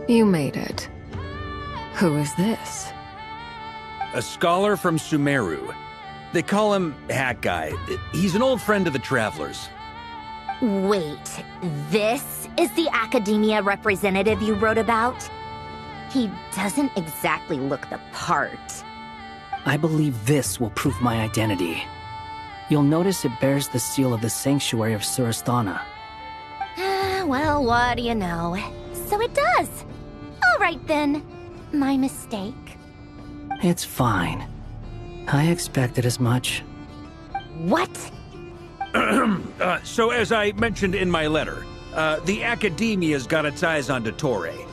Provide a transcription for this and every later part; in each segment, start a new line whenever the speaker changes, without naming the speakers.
You made it. Who is this?
A scholar from Sumeru. They call him Hat Guy. He's an old friend of the Travelers.
Wait, this is the academia representative you wrote about? He doesn't exactly look the part.
I believe this will prove my identity. You'll notice it bears the seal of the Sanctuary of Surasthana.
Well, what do you know? So it does. All right then. My mistake.
It's fine. I expected as much.
What?
So as I mentioned in my letter, the Academia's got its eyes on Dottore.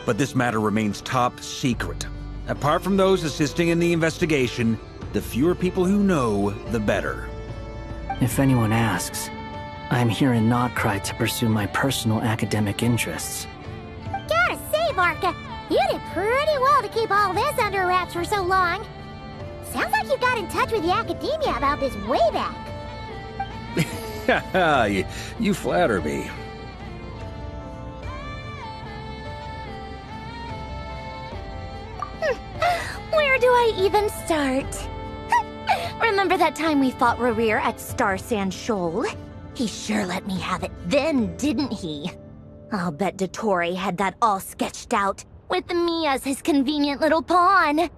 But this matter remains top secret. Apart from those assisting in the investigation, the fewer people who know, the better.
If anyone asks, I'm here in Notcry to pursue my personal academic interests.
Gotta say, Varka, you did pretty well to keep all this under wraps for so long. Sounds like you got in touch with the Academia about this way back.
Haha, you flatter me.
Where do I even start? Remember that time we fought Rerir at Star Sand Shoal? He sure let me have it then, didn't he? I'll bet Dottore had that all sketched out, with me as his convenient little pawn.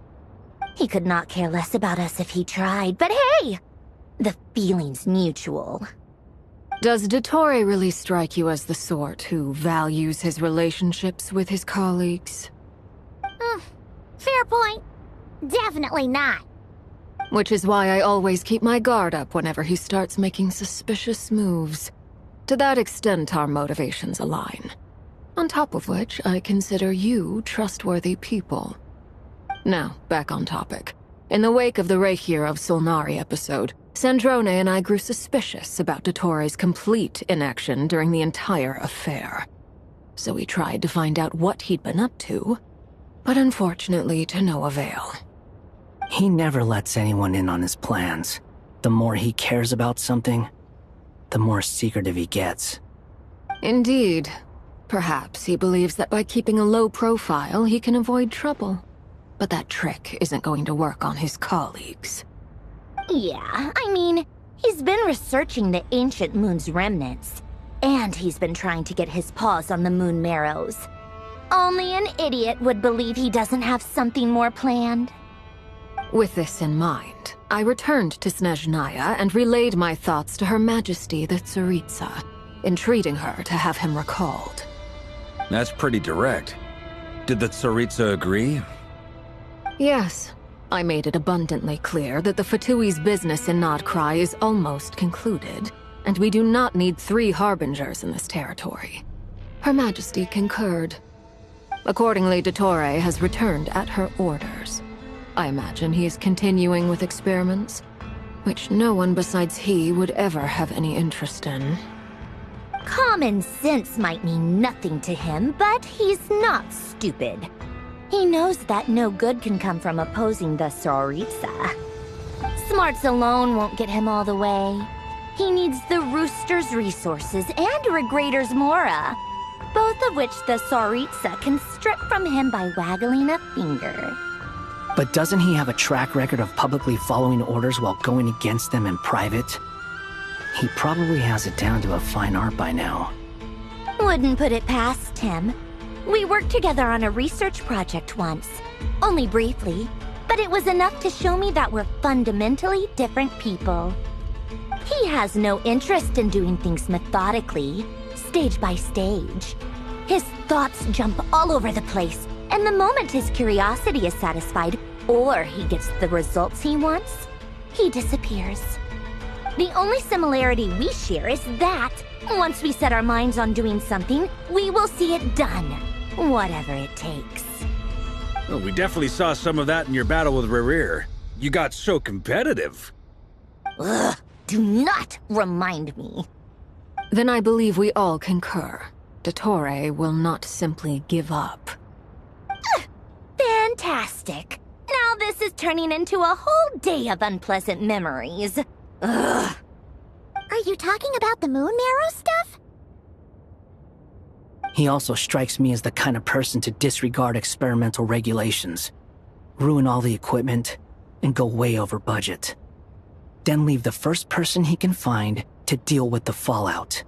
He could not care less about us if he tried, but hey! The feeling's mutual.
Does Dottore really strike you as the sort who values his relationships with his colleagues?
Fair point. Definitely not.
Which is why I always keep my guard up whenever he starts making suspicious moves. To that extent, our motivations align. On top of which, I consider you trustworthy people. Now, back on topic. In the wake of the Reikir of Solnari episode, Sandrone and I grew suspicious about Dottore's complete inaction during the entire affair. So we tried to find out what he'd been up to, but unfortunately to no avail.
He never lets anyone in on his plans. The more he cares about something, the more secretive he gets.
Indeed. Perhaps he believes that by keeping a low profile, he can avoid trouble. But that trick isn't going to work on his colleagues.
Yeah, I mean, he's been researching the ancient moon's remnants. And he's been trying to get his paws on the moon marrows. Only an idiot would believe he doesn't have something more planned.
With this in mind, I returned to Snezhnaya and relayed my thoughts to Her Majesty the Tsaritsa, entreating her to have him recalled.
That's pretty direct. Did the Tsaritsa agree?
Yes. I made it abundantly clear that the Fatui's business in Notcry is almost concluded, and we do not need 3 harbingers in this territory. Her Majesty concurred. Accordingly, Dottore has returned at her orders. I imagine he's continuing with experiments, which no one besides he would ever have any interest in.
Common sense might mean nothing to him, but he's not stupid. He knows that no good can come from opposing the Tsaritsa. Smarts alone won't get him all the way. He needs the Rooster's resources and Regrator's Mora, both of which the Tsaritsa can strip from him by waggling a finger.
But doesn't he have a track record of publicly following orders while going against them in private? He probably has it down to a fine art by now.
Wouldn't put it past him. We worked together on a research project once. Only briefly, but it was enough to show me that we're fundamentally different people. He has no interest in doing things methodically, stage by stage. His thoughts jump all over the place, and the moment his curiosity is satisfied, or he gets the results he wants, he disappears. The only similarity we share is that, once we set our minds on doing something, we will see it done, whatever it takes.
Well, we definitely saw some of that in your battle with Rerir. You got so competitive.
Ugh, do not remind me.
Then I believe we all concur. Dottore will not simply give up.
Fantastic. Now this is turning into a whole day of unpleasant memories. Ugh.
Are you talking about the moon marrow stuff?
He also strikes me as the kind of person to disregard experimental regulations, ruin all the equipment, and go way over budget. Then leave the first person he can find to deal with the fallout.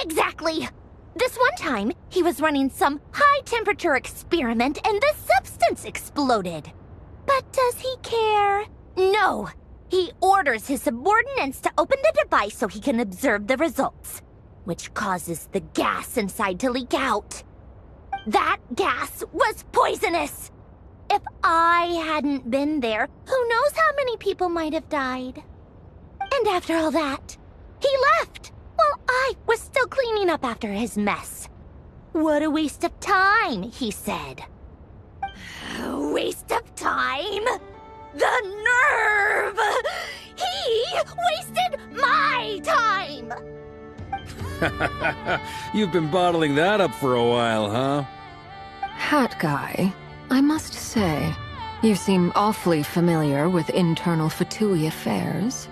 Exactly! This one time, he was running some high-temperature experiment and the substance exploded. But does he care? No! He orders his subordinates to open the device so he can observe the results, which causes the gas inside to leak out. That gas was poisonous! If I hadn't been there, who knows how many people might have died. And after all that, he left, while I was still cleaning up after his mess. What a waste of time, he said. A waste of time? The nerve! He wasted my time!
You've been bottling that up for a while, huh?
Hat guy, I must say, you seem awfully familiar with internal Fatui affairs.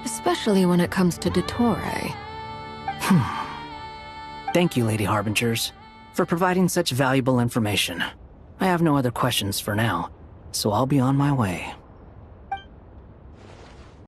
Especially when it comes to Dottore.
Thank you, Lady Harbingers, for providing such valuable information. I have no other questions for now, so I'll be on my way.